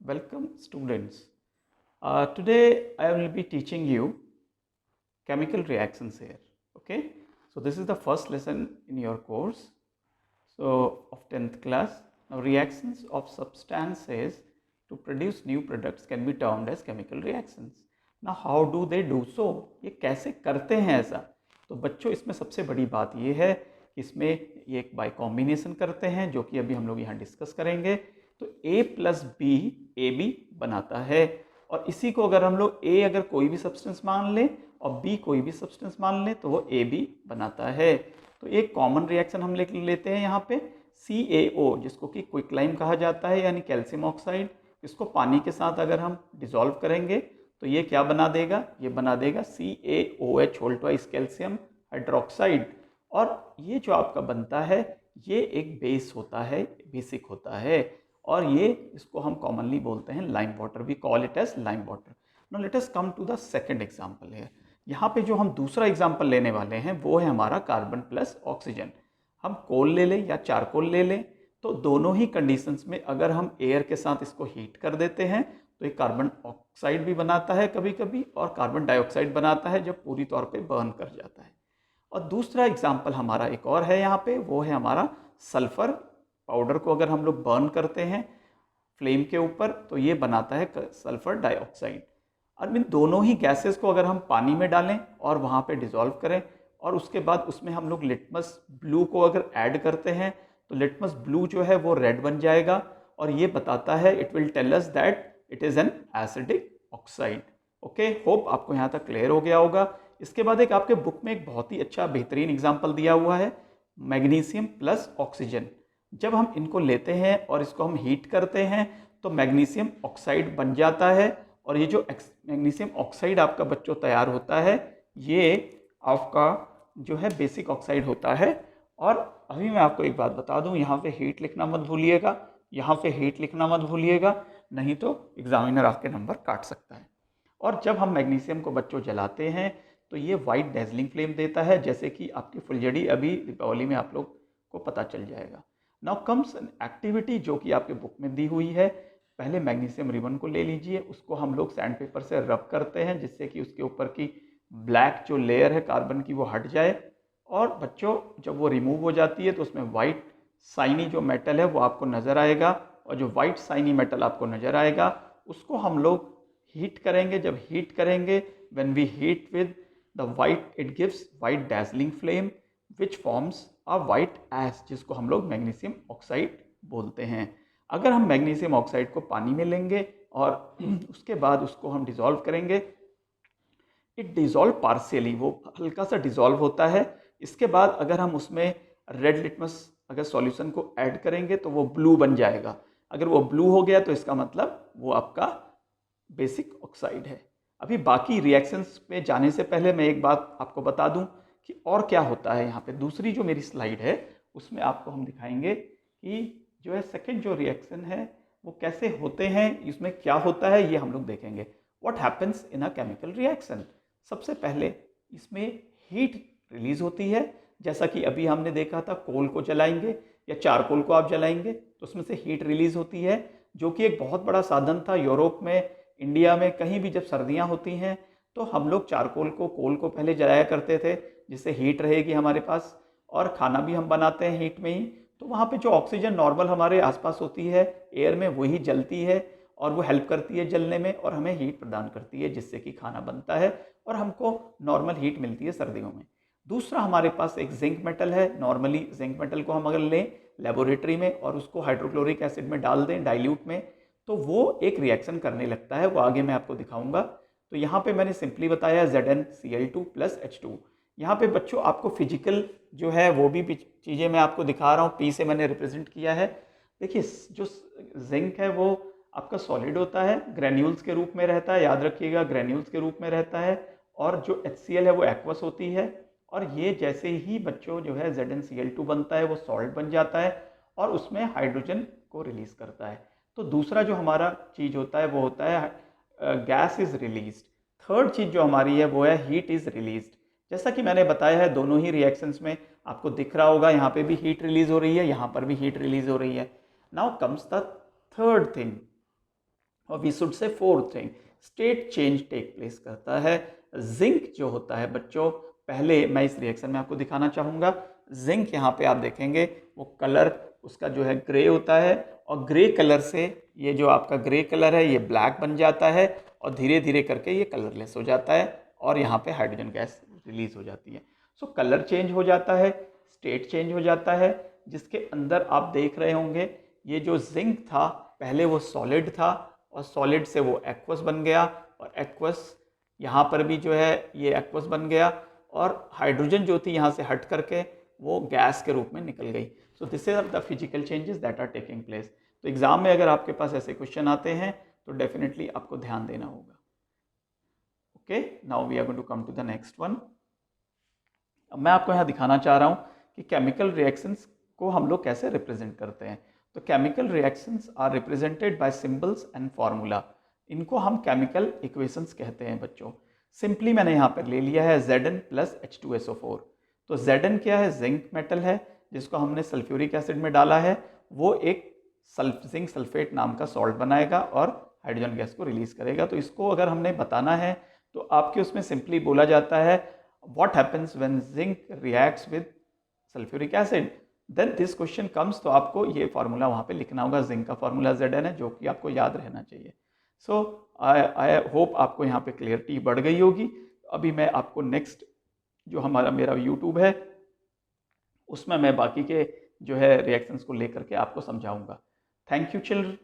Welcome students. Today I will be teaching you chemical reactions here. Okay. So this is the first lesson in your course. So of 10th class. Now reactions of substances to produce new products can be termed as chemical reactions. Now how do they do so? ये कैसे करते हैं ऐसा? तो बच्चों इसमें सबसे बड़ी बात ये है कि इसमें ये एक बाय कॉम्बिनेशन करते हैं जो कि अभी हम लोग यहाँ डिस्कस करेंगे। तो A plus B A B बनाता है और इसी को अगर हम लोग A अगर कोई भी सब्सटेंस मान लें और B कोई भी सब्सटेंस मान लें तो वो AB बनाता है। तो एक कॉमन रिएक्शन हम लेते हैं यहाँ पे CaO जिसको कि क्विकलाइम कहा जाता है यानी कैल्शियम ऑक्साइड। इसको पानी के साथ अगर हम डिसॉल्व करेंगे तो ये क्या बना देगा? ये बना देगा CaOH whole twice calcium hydroxide. और ये जो आपका बनता है ये एक बेस होता है, बेसिक होता है और ये इसको हम कॉमनली बोलते हैं lime water. We call it as lime water. Now let us come to the second example है। यहाँ पे जो हम दूसरा एग्जांपल लेने वाले हैं वो है हमारा कार्बन प्लस ऑक्सीजन। हम कोल ले लें या चारकोल ले लें तो दोनों ही कंडीशंस में अगर हम एयर के साथ इसको हीट कर देते हैं तो ये कार्बन ऑक्साइड भी बनाता है कभी कभी और कार्बन डाइऑक्साइड बनाता है जब पूरी तौर पे बर्न कर जाता है। और दूसरा एग्जाम्पल हमारा एक और है यहाँ पे, वो है हमारा सल्फर पाउडर को अगर हम लोग बर्न करते हैं फ्लेम के ऊपर तो ये बनाता है सल्फर डाइऑक्साइड। और इन दोनों ही गैसेस को अगर हम पानी में डालें और वहाँ पे डिसॉल्व करें और उसके बाद उसमें हम लोग लिटमस ब्लू को अगर ऐड करते हैं तो लिटमस ब्लू जो है वो रेड बन जाएगा और ये बताता है, it will tell us that it is an acidic oxide. Okay, hope आपको यहाँ तक क्लियर हो गया होगा। इसके बाद एक आपके बुक में एक बहुत ही अच्छा बेहतरीन एग्जाम्पल दिया हुआ है मैग्नीशियम प्लस ऑक्सीजन। जब हम इनको लेते हैं और इसको हम हीट करते हैं तो मैग्नीशियम ऑक्साइड बन जाता है और ये जो मैग्नीशियम ऑक्साइड आपका बच्चों तैयार होता है ये आपका जो है बेसिक ऑक्साइड होता है। और अभी मैं आपको एक बात बता दूं, यहाँ पे हीट लिखना मत भूलिएगा, यहाँ पे हीट लिखना मत भूलिएगा, नहीं तो एग्जामिनर आपके नंबर काट सकता है। और जब हम मैग्नीशियम को बच्चों जलाते हैं तो ये वाइट डेजलिंग फ्लेम देता है, जैसे कि आपकी फुलझड़ी अभी दीपावली में आप लोग को पता चल जाएगा। नाउ कम्स एन एक्टिविटी जो कि आपके बुक में दी हुई है। पहले मैग्नीशियम रिबन को ले लीजिए, उसको हम लोग सैंड पेपर से रब करते हैं जिससे कि उसके ऊपर की ब्लैक जो लेयर है कार्बन की वो हट जाए। और बच्चों जब वो रिमूव हो जाती है तो उसमें वाइट साइनी जो मेटल है वो आपको नज़र आएगा और जो वाइट साइनी मेटल आपको नज़र आएगा उसको हम लोग हीट करेंगे। जब हीट करेंगे when we heat with the white it gives white dazzling flame which forms a white ash जिसको हम लोग मैग्नीशियम ऑक्साइड बोलते हैं। अगर हम मैग्नीशियम ऑक्साइड को पानी में लेंगे और उसके बाद उसको हम डिसॉल्व करेंगे, इट डिसॉल्व पार्शियली, वो हल्का सा डिसॉल्व होता है। इसके बाद अगर हम उसमें रेड लिटमस अगर सॉल्यूशन को ऐड करेंगे तो वो ब्लू बन जाएगा। अगर वो ब्लू हो गया तो इसका मतलब वो आपका बेसिक ऑक्साइड है। अभी बाकी रिएक्शंस पे जाने से पहले मैं एक बात आपको बता दूं कि और क्या होता है। यहाँ पे दूसरी जो मेरी स्लाइड है उसमें आपको हम दिखाएंगे कि जो है सेकंड जो रिएक्शन है वो कैसे होते हैं, इसमें क्या होता है ये हम लोग देखेंगे। What happens in a chemical reaction. सबसे पहले इसमें हीट रिलीज होती है, जैसा कि अभी हमने देखा था कोल को जलाएंगे या चारकोल को आप जलाएंगे तो उसमें से हीट रिलीज होती है जो कि एक बहुत बड़ा साधन था यूरोप में, इंडिया में, कहीं भी जब सर्दियां होती हैं तो हम लोग चारकोल को कोल को पहले जलाया करते थे जिससे हीट रहेगी हमारे पास और खाना भी हम बनाते हैं हीट में ही। तो वहाँ पे जो ऑक्सीजन नॉर्मल हमारे आसपास होती है एयर में वही जलती है और वो हेल्प करती है जलने में और हमें हीट प्रदान करती है जिससे कि खाना बनता है और हमको नॉर्मल हीट मिलती है सर्दियों में। दूसरा हमारे पास एक जिंक मेटल है। नॉर्मली जिंक मेटल को हम अगर लें लेबोरेटरी में और उसको हाइड्रोक्लोरिक एसिड में डाल दें डाइल्यूट में तो वो एक रिएक्शन करने लगता है, वो आगे मैं आपको दिखाऊंगा। तो यहाँ पे मैंने सिंपली बताया ZnCl2 प्लस H2। यहाँ पे बच्चों आपको फिजिकल जो है वो भी चीज़ें मैं आपको दिखा रहा हूँ, P से मैंने रिप्रेजेंट किया है। देखिए जो जिंक है वो आपका सॉलिड होता है, ग्रेन्यूल्स के रूप में रहता है, याद रखिएगा ग्रेन्यूल्स के रूप में रहता है। और जो HCl है वो एक्वस होती है और ये जैसे ही बच्चों जो है ZnCl2 बनता है वो सॉल्ट बन जाता है और उसमें हाइड्रोजन को रिलीज करता है। तो दूसरा जो हमारा चीज़ होता है वो होता है गैस इज रिलीज्ड। थर्ड चीज़ जो हमारी है वो है हीट इज रिलीज्ड। जैसा कि मैंने बताया है दोनों ही रिएक्शंस में आपको दिख रहा होगा, यहाँ पे भी हीट रिलीज हो रही है, यहाँ पर भी हीट रिलीज हो रही है। Now comes the third thing, और we should say fourth thing, state change take place करता है। जिंक जो होता है बच्चों, पहले मैं इस रिएक्शन में आपको दिखाना चाहूँगा। जिंक यहाँ पे आप देखेंगे वो कलर उसका जो है ग्रे होता है, और ग्रे कलर से ये जो आपका ग्रे कलर है ये ब्लैक बन जाता है, और धीरे धीरे करके ये कलरलेस हो जाता है, और यहाँ पे हाइड्रोजन गैस रिलीज हो जाती है। सो कलर चेंज हो जाता है, स्टेट चेंज हो जाता है, जिसके अंदर आप देख रहे होंगे ये जो जिंक था पहले वो सॉलिड था, और सॉलिड से वो एक्वस बन गया, और एक्वस यहाँ पर भी जो है ये एक्वस बन गया, और हाइड्रोजन जो थी यहाँ से हट करके वो गैस के रूप में निकल गई। So this are the physical changes that are taking place. तो एग्जाम में अगर आपके पास ऐसे क्वेश्चन आते हैं तो डेफिनेटली आपको ध्यान देना होगा। Okay, now we are going to come to the next one. अब मैं आपको यहाँ दिखाना चाह रहा हूँ कि केमिकल रिएक्शंस को हम लोग कैसे रिप्रेजेंट करते हैं। तो chemical reactions are represented by symbols and formula. इनको हम केमिकल इक्वेशंस कहते हैं बच्चों। सिंपली मैंने यहाँ पर ले लिया है Zn प्लस H2SO4। तो Zn क्या है? जिंक मेटल है जिसको हमने सल्फ्यूरिक एसिड में डाला है। वो एक जिंक सल्फेट नाम का सॉल्ट बनाएगा और हाइड्रोजन गैस को रिलीज करेगा। तो इसको अगर हमने बताना है तो आपके उसमें सिंपली बोला जाता है what happens when zinc reacts with sulphuric acid, then this question comes. तो आपको ये फार्मूला वहाँ पे लिखना होगा। जिंक का फार्मूला Zn है जो कि आपको याद रहना चाहिए। सो आई होप आपको यहाँ पे क्लियरिटी बढ़ गई होगी। अभी मैं आपको नेक्स्ट जो मेरा यूट्यूब है उसमें मैं बाकी के जो है रिएक्शंस को लेकर के आपको समझाऊंगा। Thank you children.